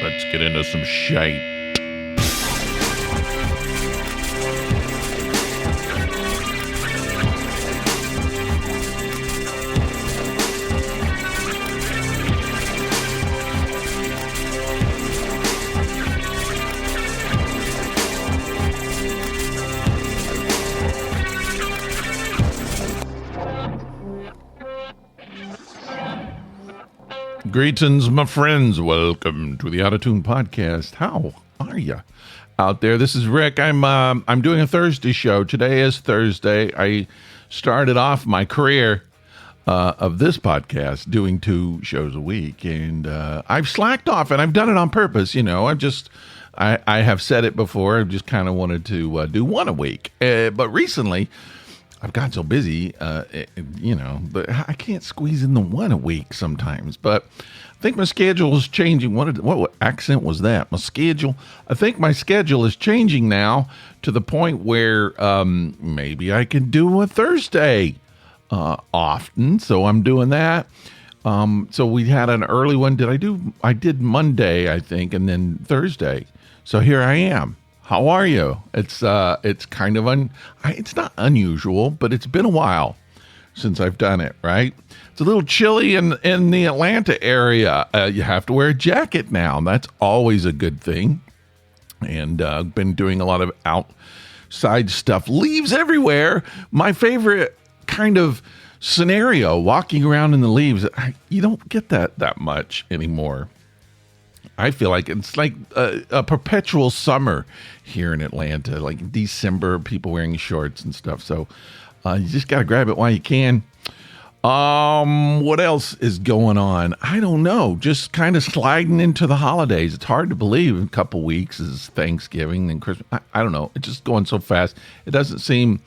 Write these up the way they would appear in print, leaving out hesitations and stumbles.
Let's get into some shite. Greetings, my friends. Welcome to the Out-of-Tune Podcast. How are you out there? This is Rick. I'm doing a Thursday show. Today is Thursday. I started off my career of this podcast doing 2 shows a week, and I've slacked off, and I've done it on purpose. You know, I have said it before. I've just kind of wanted to do 1 a week, but recently I've gotten so busy, but I can't squeeze in the 1 a week sometimes. But I think my schedule is changing. What accent was that? My schedule? I think my schedule is changing now to the point where maybe I can do a Thursday often. So I'm doing that. So we had an early one. I did Monday, I think, and then Thursday. So here I am. How are you? It's kind of it's not unusual, but it's been a while since I've done it, right? It's a little chilly in the Atlanta area. You have to wear a jacket now. That's always a good thing. And I've been doing a lot of outside stuff. Leaves everywhere. My favorite kind of scenario, walking around in the leaves. You don't get that much anymore. I feel like it's like a perpetual summer here in Atlanta, like in December, people wearing shorts and stuff. So you just got to grab it while you can. What else is going on? I don't know. Just kind of sliding into the holidays. It's hard to believe a couple weeks is Thanksgiving and Christmas. I don't know. It's just going so fast. It doesn't seem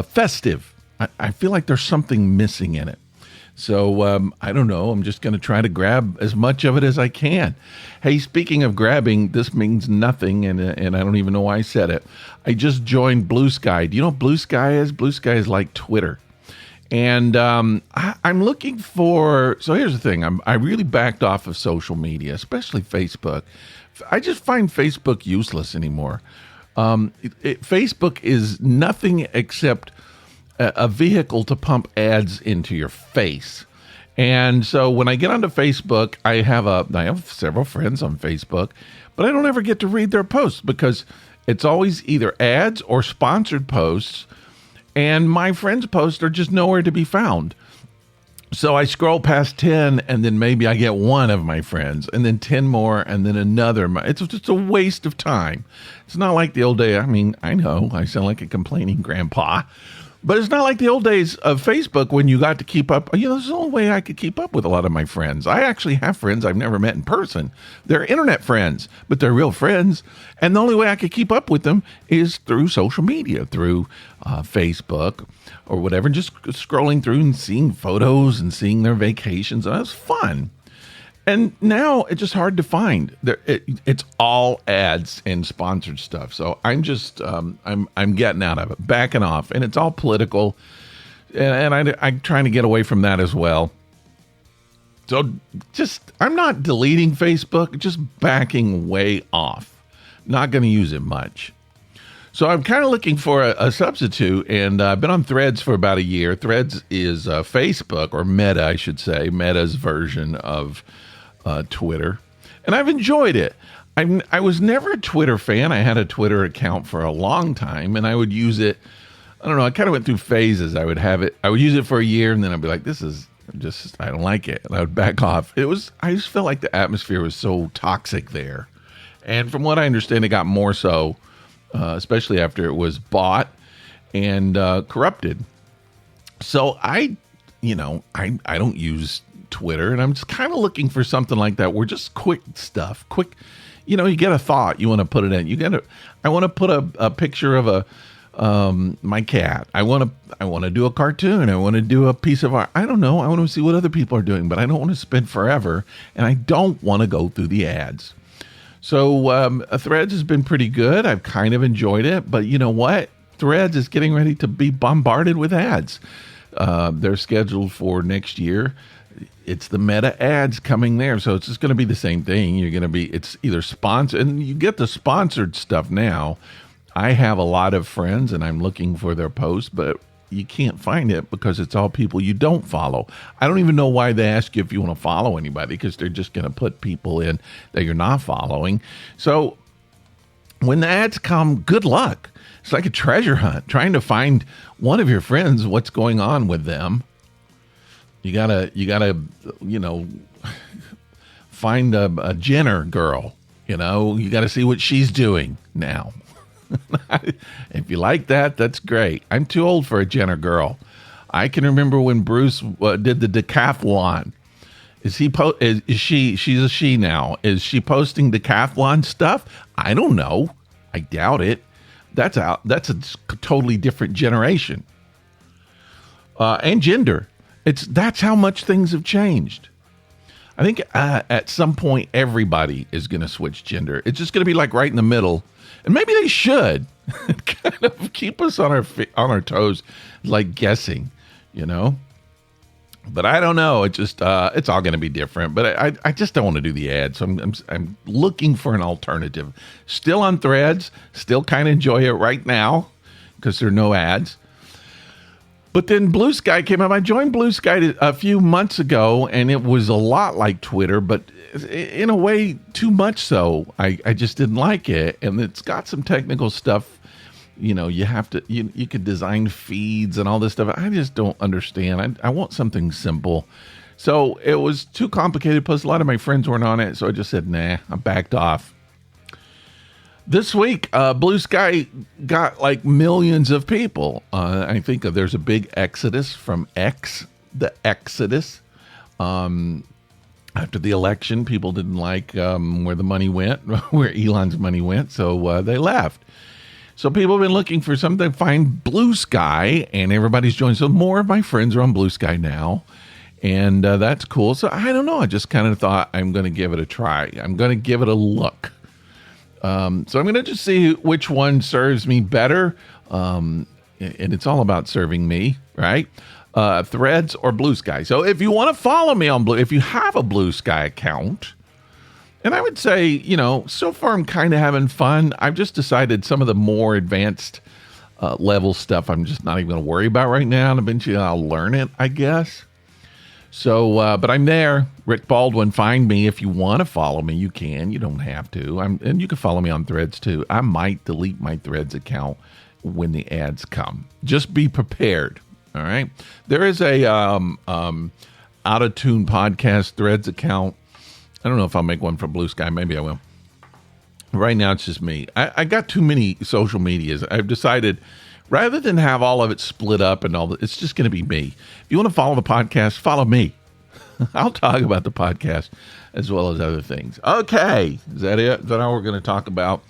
festive. I feel like there's something missing in it. So I don't know. I'm just going to try to grab as much of it as I can. Hey, speaking of grabbing, this means nothing, and I don't even know why I said it. I just joined Blue Sky. Do you know what Blue Sky is? Blue Sky is like Twitter. And I'm looking for... So here's the thing. I really backed off of social media, especially Facebook. I just find Facebook useless anymore. Facebook is nothing except a vehicle to pump ads into your face. And so when I get onto Facebook, I have several friends on Facebook, but I don't ever get to read their posts because it's always either ads or sponsored posts, and my friends' posts are just nowhere to be found. So I scroll past 10, and then maybe I get one of my friends, and then 10 more, and then another. It's just a waste of time. It's not like the old day. I mean, I know I sound like a complaining grandpa, but it's not like the old days of Facebook when you got to keep up. You know, this is the only way I could keep up with a lot of my friends. I actually have friends I've never met in person. They're internet friends, but they're real friends. And the only way I could keep up with them is through social media, through Facebook or whatever, and just scrolling through and seeing photos and seeing their vacations. And it was fun. And now it's just hard to find. It's all ads and sponsored stuff. So I'm just I'm getting out of it, backing off, and it's all political. And I'm trying to get away from that as well. So I'm not deleting Facebook, just backing way off. Not going to use it much. So I'm kind of looking for a substitute, and I've been on Threads for about a year. Threads is Facebook, or Meta, I should say, Meta's version of Twitter, and I've enjoyed it. I was never a Twitter fan. I had a Twitter account for a long time, and I would use it. I don't know. I kind of went through phases. I would use it for a year, and then I'd be like, "This is just I don't like it," and I would back off. I just felt like the atmosphere was so toxic there, and from what I understand, it got more so, especially after it was bought and corrupted. So I don't use Twitter, and I'm just kind of looking for something like that where just quick stuff, you get a thought, you want to put it in. I want to put a picture of my cat. I want to do a cartoon. I want to do a piece of art. I don't know. I want to see what other people are doing, but I don't want to spend forever, and I don't want to go through the ads. So Threads has been pretty good. I've kind of enjoyed it, but you know what? Threads is getting ready to be bombarded with ads. They're scheduled for next year. it's the Meta ads coming there. So it's just going to be the same thing. It's either sponsored, and you get the sponsored stuff now. I have a lot of friends and I'm looking for their posts, but you can't find it because it's all people you don't follow. I don't even know why they ask you if you want to follow anybody, because they're just going to put people in that you're not following. So when the ads come, good luck. It's like a treasure hunt, trying to find one of your friends, what's going on with them. You gotta, find a Jenner girl. You gotta see what she's doing now. If you like that, that's great. I'm too old for a Jenner girl. I can remember when Bruce did the decathlon. Is she? She's a she now. Is she posting decathlon stuff? I don't know. I doubt it. That's out. That's a totally different generation and gender. That's how much things have changed. I think at some point everybody is going to switch gender. It's just going to be like right in the middle, and maybe they should kind of keep us on our toes, like guessing, But I don't know. It just it's all going to be different. But I just don't want to do the ads. So I'm looking for an alternative. Still on Threads. Still kind of enjoy it right now because there are no ads. But then Blue Sky came up. I joined Blue Sky a few months ago, and it was a lot like Twitter, but in a way too much so. I just didn't like it, and it's got some technical stuff. You have to you could design feeds and all this stuff. I just don't understand. I want something simple. So it was too complicated. Plus, a lot of my friends weren't on it, so I just said, nah, I backed off. This week, Blue Sky got like millions of people. I think there's a big exodus from the exodus. After the election, people didn't like where the money went, where Elon's money went, so they left. So people have been looking for something to find Blue Sky, and everybody's joined. So more of my friends are on Blue Sky now, and that's cool. So I don't know. I just kind of thought I'm going to give it a try. I'm going to give it a look. So I'm going to just see which one serves me better. And it's all about serving me, right? Threads or Blue Sky. So if you want to follow me on if you have a Blue Sky account, and I would say, so far I'm kind of having fun. I've just decided some of the more advanced level stuff I'm just not even going to worry about right now. And eventually I'll learn it, I guess. So, but I'm there. Rick Baldwin, find me. If you want to follow me, you can. You don't have to. And you can follow me on Threads too. I might delete my Threads account when the ads come. Just be prepared. All right. There is a Out of Tune podcast Threads account. I don't know if I'll make one for Blue Sky. Maybe I will. Right now, it's just me. I got too many social medias. I've decided, rather than have all of it split up and all that, it's just going to be me. If you want to follow the podcast, follow me. I'll talk about the podcast as well as other things. Okay. Is that it? Is that all we're going to talk about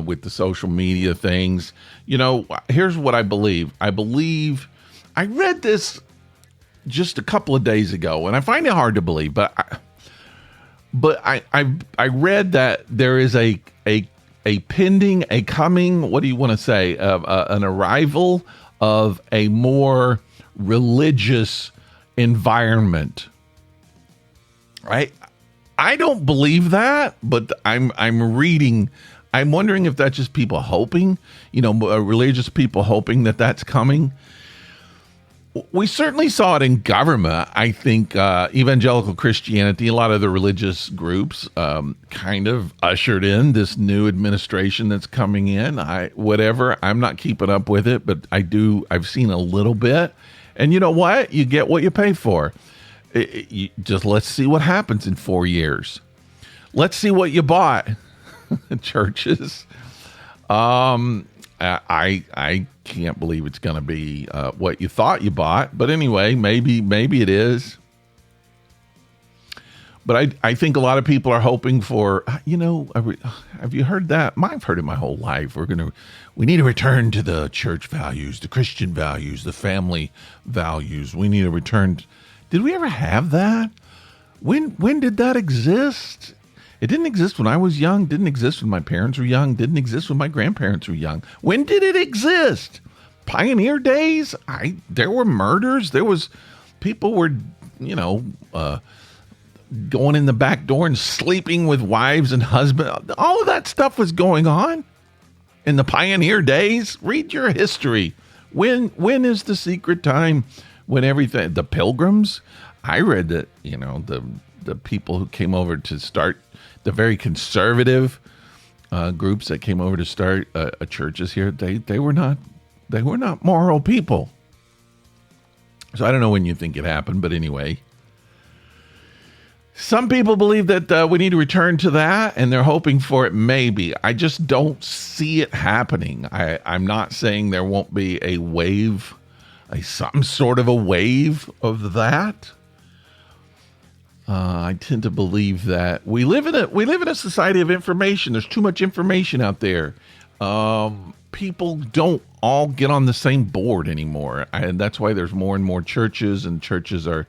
with the social media things? Here's what I believe. I read this just a couple of days ago, and I find it hard to believe, but I read that there is a pending, a coming, what do you want to say, an arrival of a more religious environment. Right? I don't believe that, but I'm reading. I'm wondering if that's just people hoping, religious people hoping that that's coming. We certainly saw it in government. I think evangelical Christianity, a lot of the religious groups kind of ushered in this new administration that's coming in. I'm not keeping up with it, but I've seen a little bit. And you know what? You get what you pay for. Let's see what happens in 4 years. Let's see what you bought, churches. I can't believe it's going to be what you thought you bought. But anyway, maybe it is. But I think a lot of people are hoping for, have you heard that? I've heard it my whole life. We need to return to the church values, the Christian values, the family values. We need to return. Did we ever have that? When did that exist? It didn't exist when I was young, didn't exist when my parents were young, didn't exist when my grandparents were young. When did it exist? Pioneer days? There were murders. People were going in the back door and sleeping with wives and husbands. All of that stuff was going on in the pioneer days. Read your history. When is the secret time when everything, the Pilgrims? I read that, the people who came over to start the very conservative groups that came over to start churches here, they were not moral people. So I don't know when you think it happened, but anyway. Some people believe that we need to return to that, and they're hoping for it maybe. I just don't see it happening. I'm not saying there won't be a wave, some sort of a wave of that. I tend to believe that we live in a society of information. There's too much information out there. People don't all get on the same board anymore, and that's why there's more and more churches, and churches are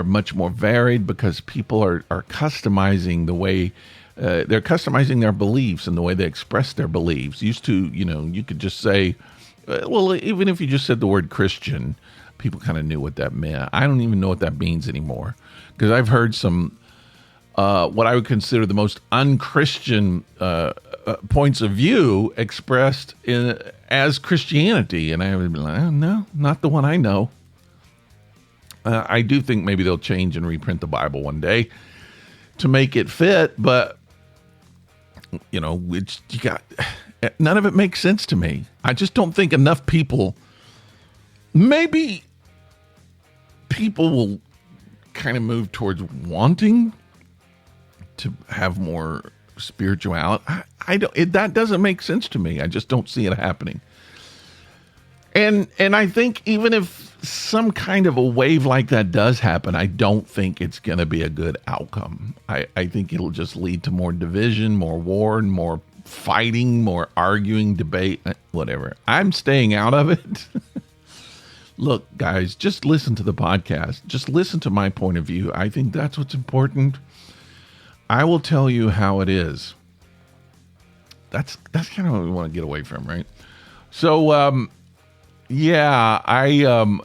much more varied because people are customizing the way they're customizing their beliefs and the way they express their beliefs. Used to, you could just say, well, even if you just said the word Christian, people kind of knew what that meant. I don't even know what that means anymore because I've heard some what I would consider the most unchristian points of view expressed as Christianity, and I would be like, oh, no, not the one I know. I do think maybe they'll change and reprint the Bible one day to make it fit, but none of it makes sense to me. I just don't think enough people. Maybe people will kind of move towards wanting to have more spirituality. That doesn't make sense to me. I just don't see it happening. And I think even if some kind of a wave like that does happen, I don't think it's going to be a good outcome. I think it'll just lead to more division, more war, and more fighting, more arguing, debate, whatever. I'm staying out of it. Look, guys, just listen to the podcast. Just listen to my point of view. I think that's what's important. I will tell you how it is. That's kind of what we want to get away from, right? So, yeah,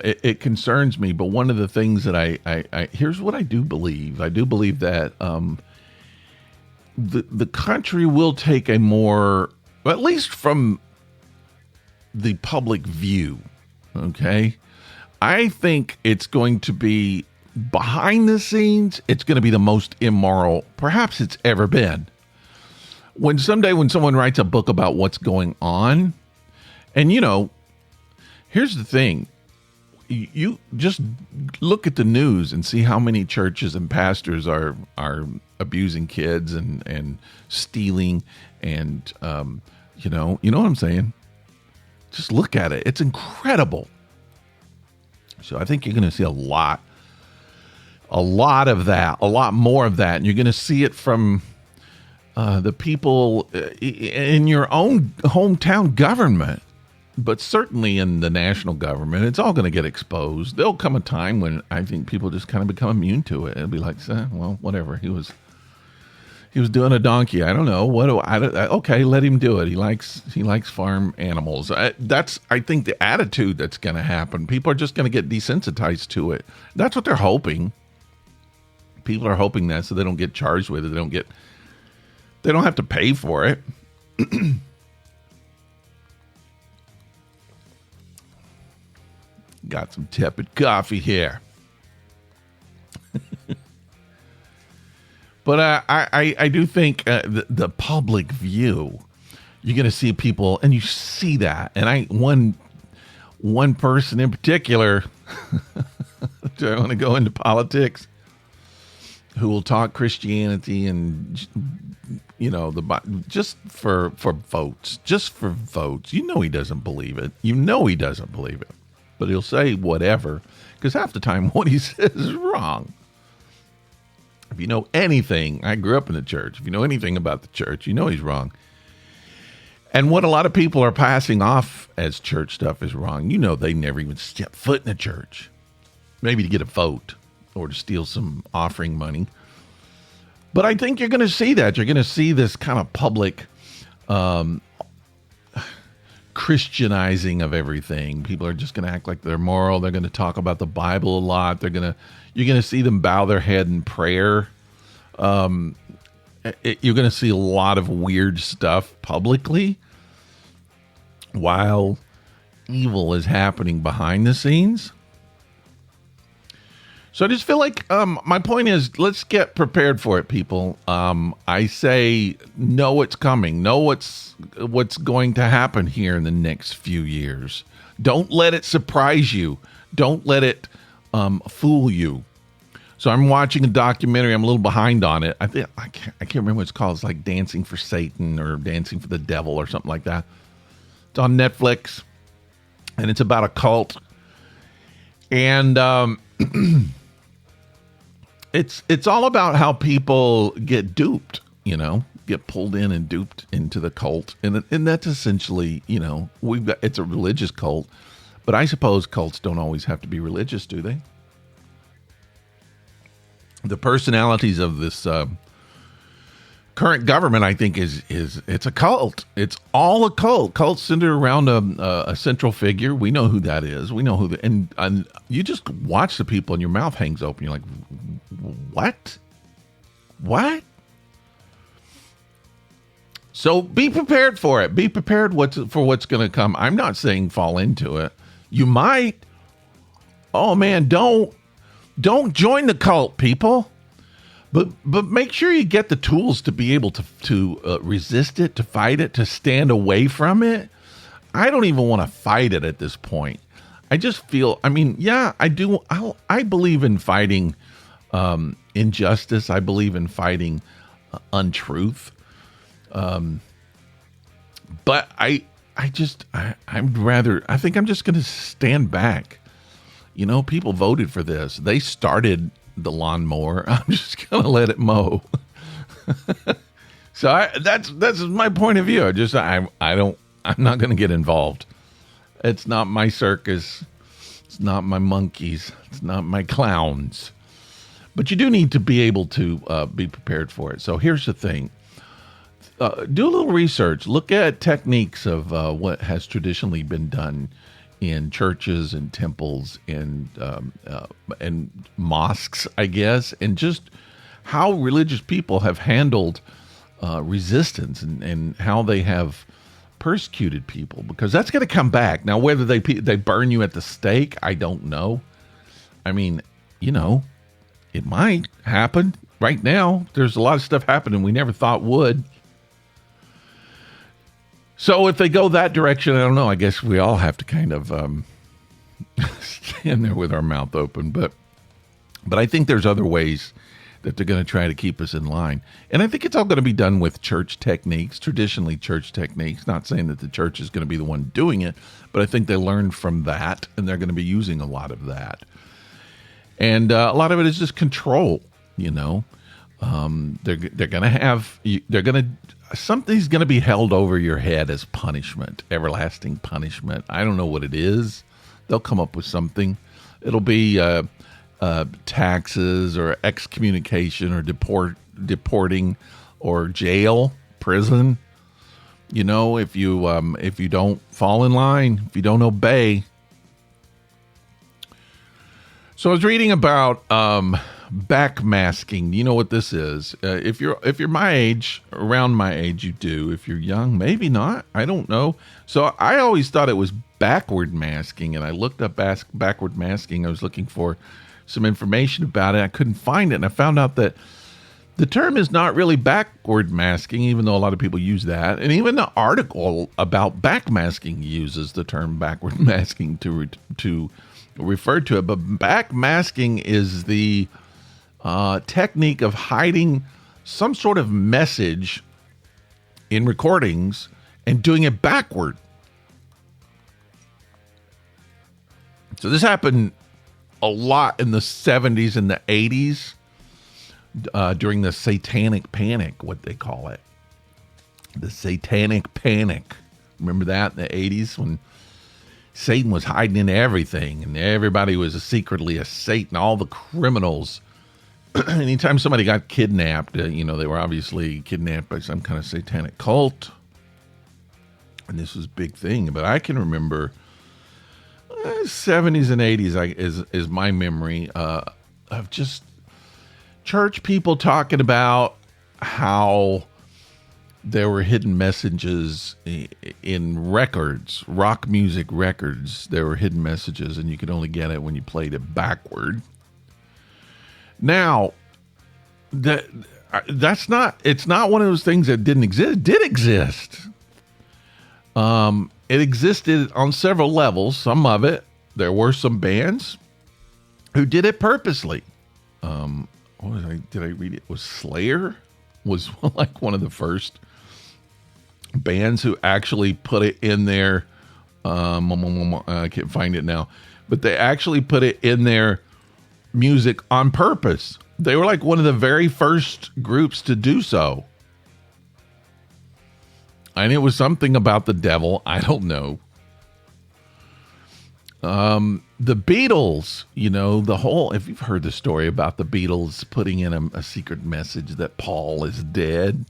it concerns me, but one of the things that I here's what I do believe. I do believe that the country will take a more, at least from the public view, okay? I think it's going to be behind the scenes, it's going to be the most immoral perhaps it's ever been. When someone writes a book about what's going on, and here's the thing. You just look at the news and see how many churches and pastors are abusing kids and stealing and you know what I'm saying? Just look at it. It's incredible. So I think you're going to see a lot of that, a lot more of that, and you're going to see it from the people in your own hometown government. But certainly in the national government, it's all going to get exposed. There'll come a time when I think people just kind of become immune to it. It'll be like, well, whatever. He was doing a donkey. I don't know. Okay, let him do it. He likes farm animals. That's, I think, the attitude that's going to happen. People are just going to get desensitized to it. That's what they're hoping. People are hoping that so they don't get charged with it. They don't have to pay for it. Got some tepid coffee here. But I do think the public view, you're going to see people, and you see that. And one person in particular, do I want to go into politics, who will talk Christianity and, just for votes. Just for votes. He doesn't believe it. He doesn't believe it. But he'll say whatever, because half the time what he says is wrong. If you know anything, I grew up in the church. If you know anything about the church, he's wrong. And what a lot of people are passing off as church stuff is wrong. They never even step foot in a church. Maybe to get a vote or to steal some offering money. But I think you're going to see that. You're going to see this kind of public Christianizing of everything. People are just going to act like they're moral. They're going to talk about the Bible a lot. They're going to, You're going to see them bow their head in prayer. You're going to see a lot of weird stuff publicly while evil is happening behind the scenes. So I just feel like my point is, let's get prepared for it, people. I say know what's coming, know what's going to happen here in the next few years. Don't let it surprise you. Don't let it fool you. So I'm watching a documentary. I'm a little behind on it. I can't remember what it's called. It's like Dancing for Satan or Dancing for the Devil or something like that. It's on Netflix, and it's about a cult. And it's all about how people get duped, get pulled in and duped into the cult. And that's essentially, it's a religious cult. But I suppose cults don't always have to be religious, do they? The personalities of this current government, I think, it's a cult. It's all a cult. Cults centered around a central figure. We know who that is. We know who and you just watch the people and your mouth hangs open. You're like, what? So be prepared for it. Be prepared for what's going to come. I'm not saying fall into it. You might. Oh man, don't join the cult, people. But make sure you get the tools to be able to resist it, to fight it, to stand away from it. I don't even want to fight it at this point. I just feel, I do. I believe in fighting injustice. I believe in fighting untruth. But I think I'm just going to stand back. People voted for this. They started the lawnmower. I'm just going to let it mow. So that's my point of view. I'm not going to get involved. It's not my circus. It's not my monkeys. It's not my clowns. But you do need to be able to be prepared for it. So here's the thing. Do a little research. Look at techniques of what has traditionally been done in churches and temples and mosques, I guess, and just how religious people have handled resistance and how they have persecuted people, because that's going to come back. Now, whether they burn you at the stake, I don't know. It might happen. Right now, there's a lot of stuff happening we never thought would. So if they go that direction, I don't know. I guess we all have to kind of stand there with our mouth open. But I think there's other ways that they're going to try to keep us in line. And I think it's all going to be done with church techniques, traditionally church techniques. Not saying that the church is going to be the one doing it, but I think they learned from that, and they're going to be using a lot of that. And a lot of it is just control, They're going to have, something's going to be held over your head as punishment, everlasting punishment. I don't know what it is. They'll come up with something. It'll be taxes or excommunication or deporting or jail, prison. If you don't fall in line, if you don't obey. So I was reading about backmasking. You know what this is? If you're my age, around my age, you do. If you're young, maybe not. I don't know. So I always thought it was backward masking, and I looked up backward masking. I was looking for some information about it. I couldn't find it, and I found out that the term is not really backward masking, even though a lot of people use that. And even the article about backmasking uses the term backward masking to refer to it. But backmasking is the technique of hiding some sort of message in recordings and doing it backward. So this happened a lot in the 70s and the 80s during the Satanic Panic, what they call it. The Satanic Panic. Remember that in the 80s when Satan was hiding in everything and everybody was secretly a Satan, all the criminals. Anytime somebody got kidnapped, they were obviously kidnapped by some kind of satanic cult. And this was a big thing. But I can remember 70s and 80s is my memory. of just church people talking about how there were hidden messages in records, rock music records. There were hidden messages, and you could only get it when you played it backward. Now, it's not one of those things that didn't exist. It did exist. It existed on several levels. Some of it, there were some bands who did it purposely. Did I read it? Was Slayer was like one of the first bands who actually put it in their I can't find it now, but they actually put it in their music on purpose. They were like one of the very first groups to do so. And it was something about the devil. I don't know. The Beatles, if you've heard the story about the Beatles putting in a secret message that Paul is dead.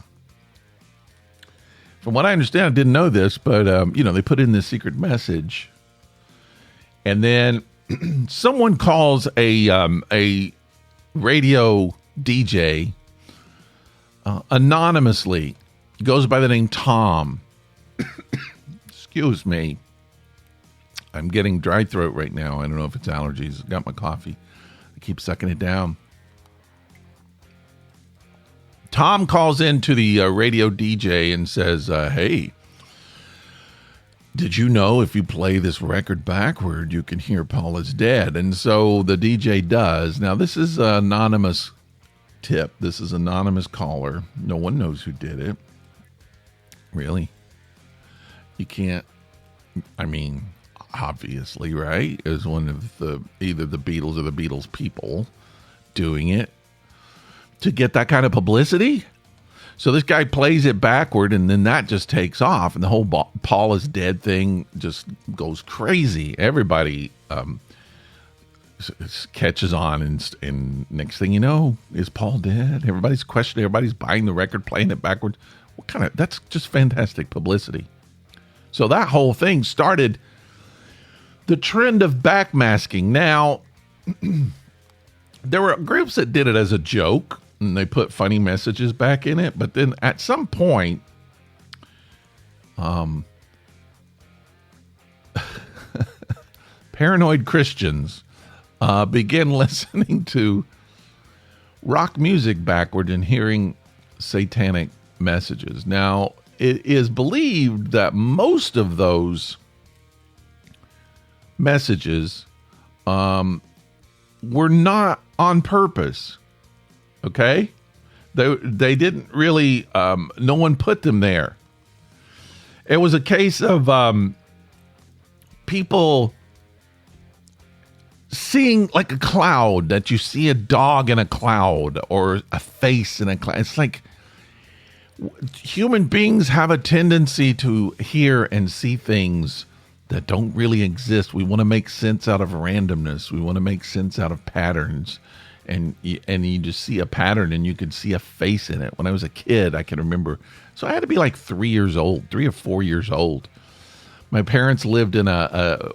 From what I understand, I didn't know this, but, they put in this secret message. And then someone calls a radio DJ anonymously. He goes by the name Tom. Excuse me. I'm getting dry throat right now. I don't know if it's allergies. I got my coffee. I keep sucking it down. Tom calls into the radio DJ and says, hey, did you know if you play this record backward, you can hear Paul is dead? And so the DJ does. Now, this is an anonymous tip. This is an anonymous caller. No one knows who did it. Really? You can't, obviously, right? It was one of either the Beatles or the Beatles people doing it to get that kind of publicity. So this guy plays it backward, and then that just takes off, and the whole Paul is dead thing just goes crazy. Everybody catches on, and next thing you know, is Paul dead? Everybody's questioning. Everybody's buying the record, playing it backwards. That's just fantastic publicity. So that whole thing started the trend of backmasking. Now, there were groups that did it as a joke, and they put funny messages back in it. But then at some point, paranoid Christians began listening to rock music backward and hearing satanic messages. Now, it is believed that most of those messages were not on purpose. Okay? They didn't really, no one put them there. It was a case of people seeing like a cloud, that you see a dog in a cloud or a face in a cloud. It's like human beings have a tendency to hear and see things that don't really exist. We want to make sense out of randomness. We want to make sense out of patterns. And you just see a pattern, and you could see a face in it. When I was a kid, I can remember. So I had to be like 3 or 4 years old. My parents lived in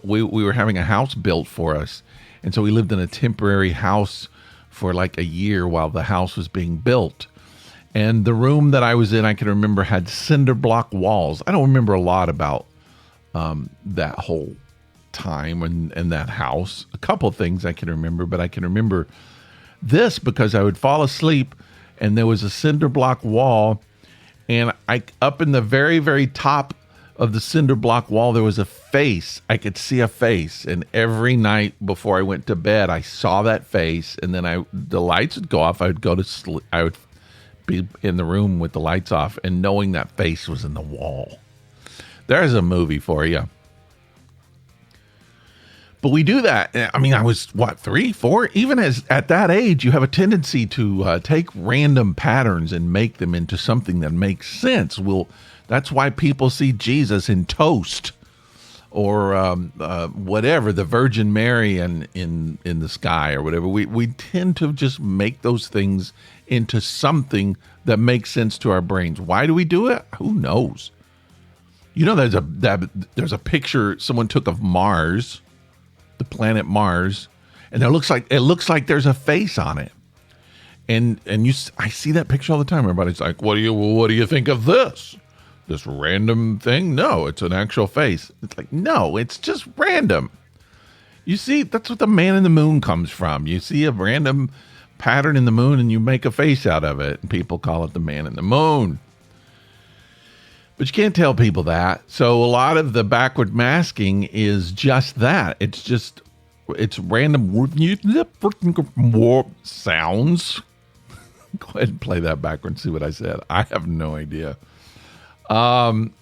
we were having a house built for us. And so we lived in a temporary house for like a year while the house was being built. And the room that I was in, I can remember, had cinder block walls. I don't remember a lot about that whole time and that house. A couple of things I can remember, but I can remember this because I would fall asleep and there was a cinder block wall, and up in the very, very top of the cinder block wall, there was a face. I could see a face, and every night before I went to bed, I saw that face, and then the lights would go off. I would go to sleep. I would be in the room with the lights off and knowing that face was in the wall. There's a movie for you. But we do that. I mean, I was, 3, 4? Even at that age, you have a tendency to take random patterns and make them into something that makes sense. That's why people see Jesus in toast or whatever, the Virgin Mary in the sky or whatever. We tend to just make those things into something that makes sense to our brains. Why do we do it? Who knows? There's a picture someone took of Mars, the planet Mars, and it looks like there's a face on it. And I see that picture all the time. Everybody's like, what do you think of this random thing? No, it's an actual face. It's like, no, it's just random. You see, that's what the man in the moon comes from. You see a random pattern in the moon and you make a face out of it, and people call it the man in the moon. But you can't tell people that. So a lot of the backward masking is just that. It's random sounds. Go ahead and play that backward and see what I said. I have no idea. But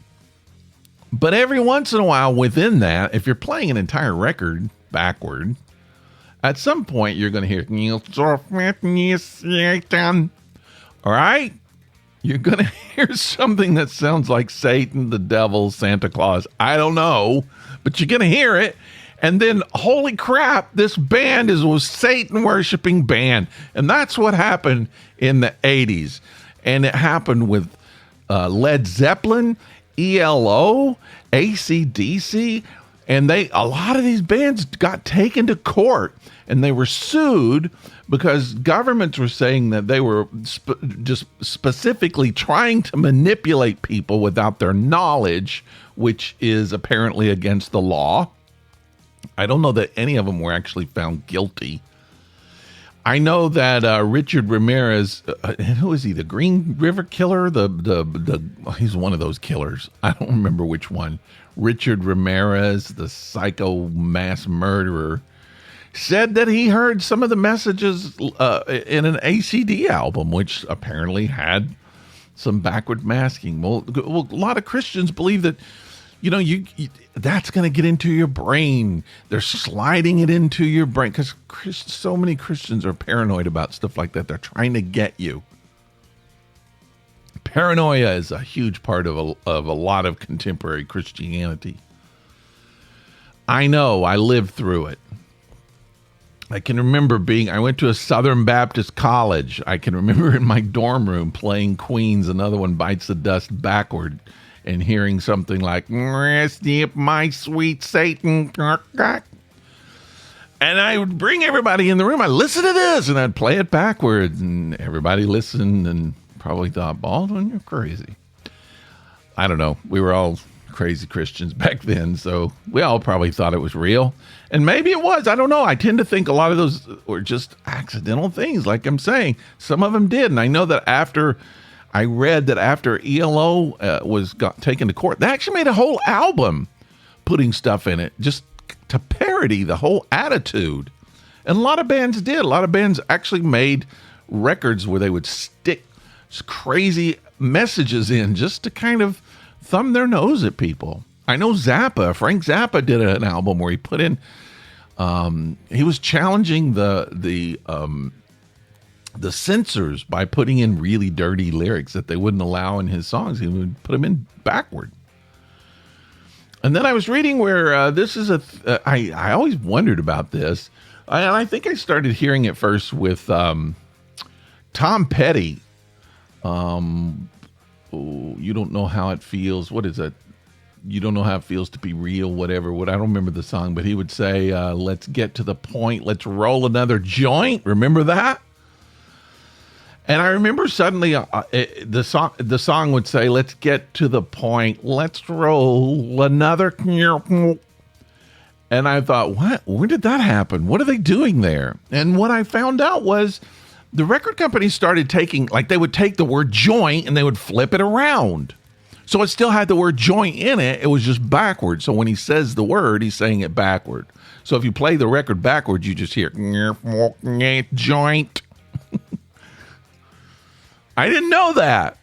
every once in a while within that, if you're playing an entire record backward, at some point you're going to hear, all right? You're going to hear something that sounds like Satan, the devil, Santa Claus. I don't know, but you're going to hear it. And then, holy crap, this band is a Satan-worshiping band. And that's what happened in the 80s. And it happened with Led Zeppelin, ELO, AC/DC. And a lot of these bands got taken to court. And they were sued because governments were saying that they were just specifically trying to manipulate people without their knowledge, which is apparently against the law. I don't know that any of them were actually found guilty. I know that Richard Ramirez, who is he? The Green River Killer? He's one of those killers. I don't remember which one. Richard Ramirez, the psycho mass murderer, said that he heard some of the messages in an ACD album, which apparently had some backward masking. Well, a lot of Christians believe that, you that's going to get into your brain. They're sliding it into your brain because so many Christians are paranoid about stuff like that. They're trying to get you. Paranoia is a huge part of a lot of contemporary Christianity. I know. I lived through it. I can remember I went to a Southern Baptist college. I can remember in my dorm room playing Queen's Another One Bites the Dust backward and hearing something like, "Rest up, my sweet Satan." And I would bring everybody in the room. I listen to this, and I'd play it backwards, and everybody listened and probably thought, Baldwin, you're crazy. I don't know. We were all crazy Christians back then, so we all probably thought it was real. And maybe it was. I don't know. I tend to think a lot of those were just accidental things, like I'm saying. Some of them did. And I know that I read that after ELO got taken to court, they actually made a whole album putting stuff in it just to parody the whole attitude. And a lot of bands did. A lot of bands actually made records where they would stick crazy messages in just to kind of thumb their nose at people. I know Frank Zappa did an album where he put in, he was challenging the censors by putting in really dirty lyrics that they wouldn't allow in his songs. He would put them in backward. And then I was reading where this is I always wondered about this. And I think I started hearing it first with Tom Petty. You don't know how it feels. What is it? You don't know how it feels to be real, whatever. I don't remember the song, but he would say, let's get to the point. Let's roll another joint. Remember that? And I remember suddenly the song would say, let's get to the point. Let's roll another. And I thought, what? When did that happen? What are they doing there? And what I found out was the record company started they would take the word joint and they would flip it around. So it still had the word joint in it. It was just backwards. So when he says the word, he's saying it backward. So if you play the record backwards, you just hear joint. I didn't know that.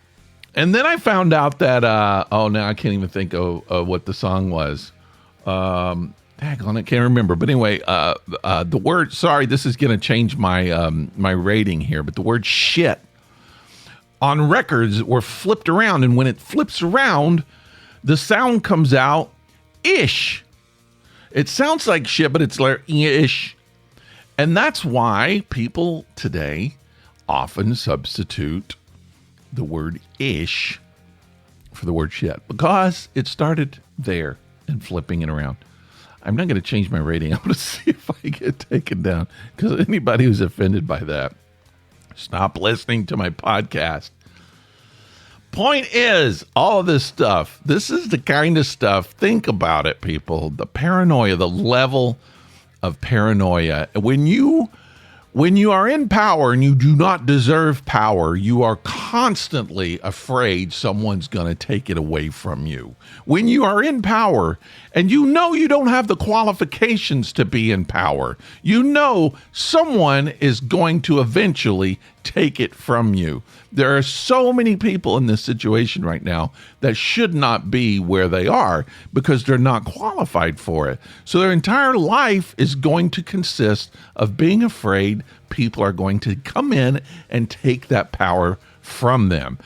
And then I found out that, now I can't even think of what the song was. Dang on it, can't remember. But anyway, the word, sorry, this is going to change my my rating here, but the word shit on records were flipped around. And when it flips around, the sound comes out ish. It sounds like shit, but it's like ish. And that's why people today often substitute the word ish for the word shit, because it started there and flipping it around. I'm not going to change my rating. I'm going to see if I get taken down, because anybody who's offended by that, stop listening to my podcast. Point is, all of this stuff, this is the kind of stuff, think about it, people, the paranoia, the level of paranoia. When you are in power and you do not deserve power, you are constantly afraid someone's going to take it away from you. When you are in power and you know you don't have the qualifications to be in power, you know someone is going to eventually take it from you. There are so many people in this situation right now that should not be where they are because they're not qualified for it. So their entire life is going to consist of being afraid people are going to come in and take that power from them.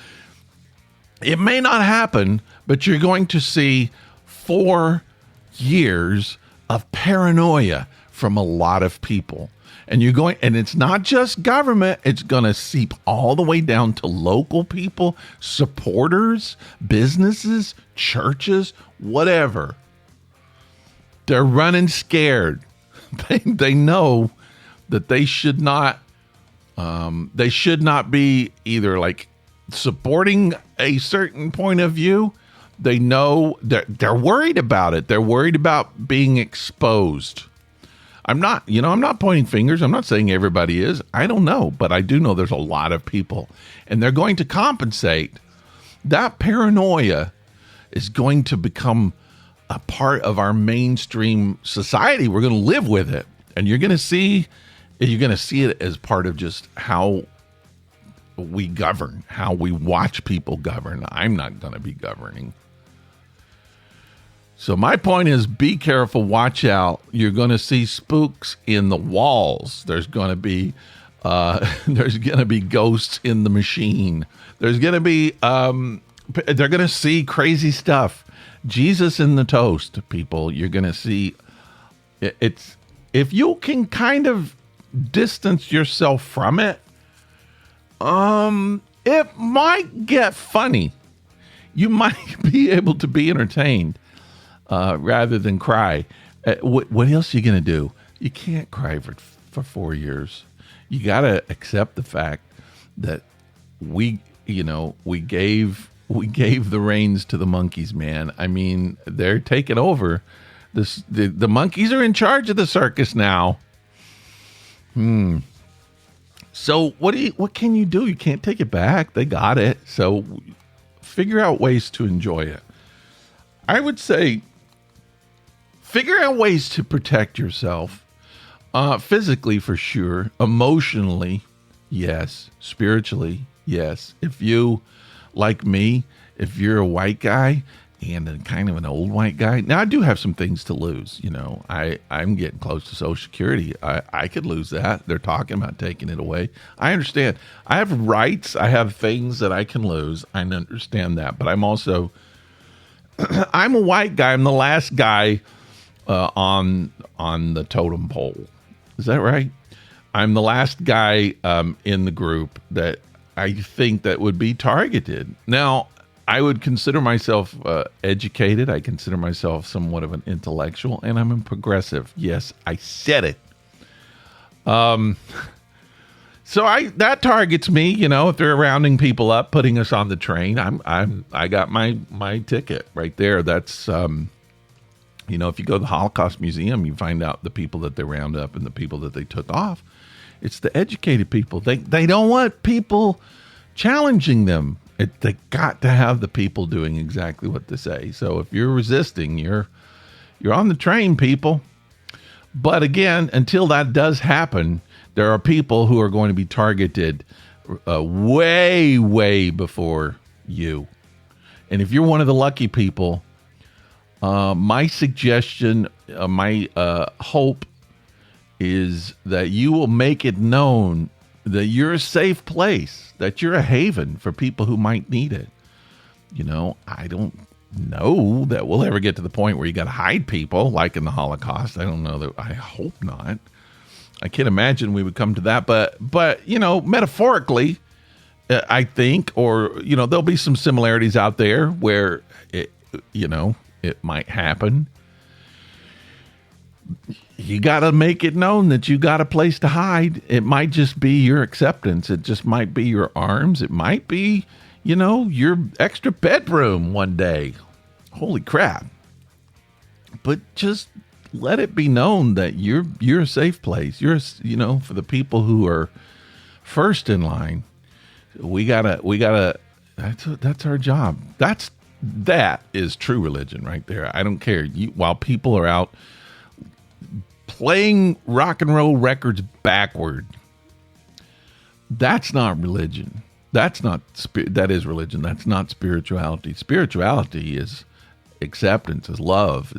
It may not happen, but you're going to see 4 years of paranoia from a lot of people. And it's not just government, it's going to seep all the way down to local people, supporters, businesses, churches, whatever. They're running scared. They know that they should not be either like supporting a certain point of view. They know that they're worried about it. They're worried about being exposed. I'm not pointing fingers. I'm not saying everybody is. I don't know, but I do know there's a lot of people, and they're going to compensate. That paranoia is going to become a part of our mainstream society. We're going to live with it, and you're going to see it as part of just how we govern, how we watch people govern. I'm not going to be governing. So my point is, be careful, watch out. You're going to see spooks in the walls. There's going to be ghosts in the machine. There's going to be they're going to see crazy stuff. Jesus in the toast, people. You're going to see it's, if you can kind of distance yourself from it, it might get funny. You might be able to be entertained. Rather than cry. What else are you going to do? You can't cry for 4 years. You got to accept the fact that we gave the reins to the monkeys, man. I mean, they're taking over. The monkeys are in charge of the circus now. So what can you do? You can't take it back. They got it. So figure out ways to enjoy it. I would say, figure out ways to protect yourself, physically for sure, emotionally, yes, spiritually, yes. If you, like me, if you're a white guy and kind of an old white guy, now I do have some things to lose. I'm getting close to Social Security. I could lose that. They're talking about taking it away. I understand. I have rights. I have things that I can lose. I understand that, but I'm also, I'm a white guy. I'm the last guy on the totem pole. Is that right? I'm the last guy in the group that I think that would be targeted. Now, I would consider myself educated. I consider myself somewhat of an intellectual, and I'm a progressive. Yes, I said it. So that targets me. If they're rounding people up, putting us on the train, I got my ticket right there. That's if you go to the Holocaust Museum, you find out the people that they round up and the people that they took off. It's the educated people. They don't want people challenging them. They got to have the people doing exactly what they say. So if you're resisting, you're on the train, people. But again, until that does happen, there are people who are going to be targeted way, way before you. And if you're one of the lucky people, my suggestion, my hope is that you will make it known that you're a safe place, that you're a haven for people who might need it. I don't know that we'll ever get to the point where you got to hide people like in the Holocaust. I don't know that. I hope not. I can't imagine we would come to that, but metaphorically, I think, or there'll be some similarities out there where it might happen. you got to make it known that you got a place to hide. It might just be your acceptance. It just might be your arms. It might be, your extra bedroom one day. Holy crap. But just let it be known that you're a safe place. You're, for the people who are first in line, we gotta, that's our job. That is true religion right there. I don't care. While people are out playing rock and roll records backward, that's not religion. That is religion. That's not spirituality. Spirituality is acceptance, is love,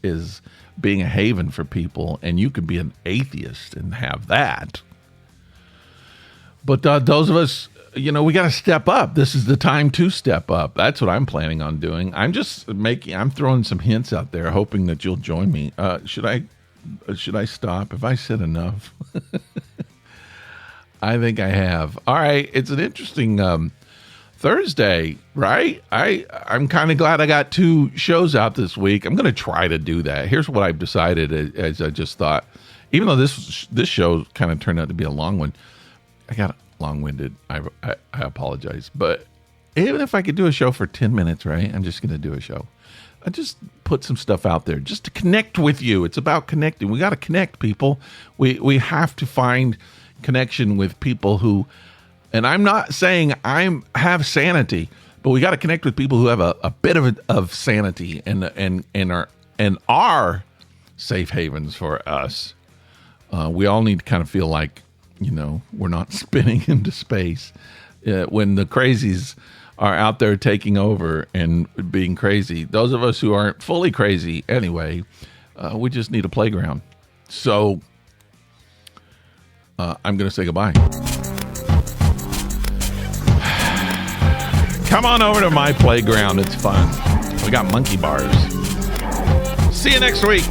is being a haven for people. And you can be an atheist and have that. But those of us, we got to step up. This is the time to step up. That's what I'm planning on doing. I'm throwing some hints out there, hoping that you'll join me. Should I stop? Have I said enough? I think I have. All right. It's an interesting Thursday, right? I'm kind of glad I got 2 shows out this week. I'm going to try to do that. Here's what I've decided, as I just thought. Even though this show kind of turned out to be a long one, I got long-winded. I apologize. But even if I could do a show for 10 minutes, right? I'm just going to do a show. I just put some stuff out there just to connect with you. It's about connecting. We got to connect, people. We have to find connection with people who, and I'm not saying I have sanity, but we got to connect with people who have a bit of sanity and are safe havens for us. We all need to kind of feel like, we're not spinning into space when the crazies are out there taking over and being crazy. Those of us who aren't fully crazy anyway, we just need a playground. So I'm going to say goodbye. Come on over to my playground. It's fun. We got monkey bars. See you next week.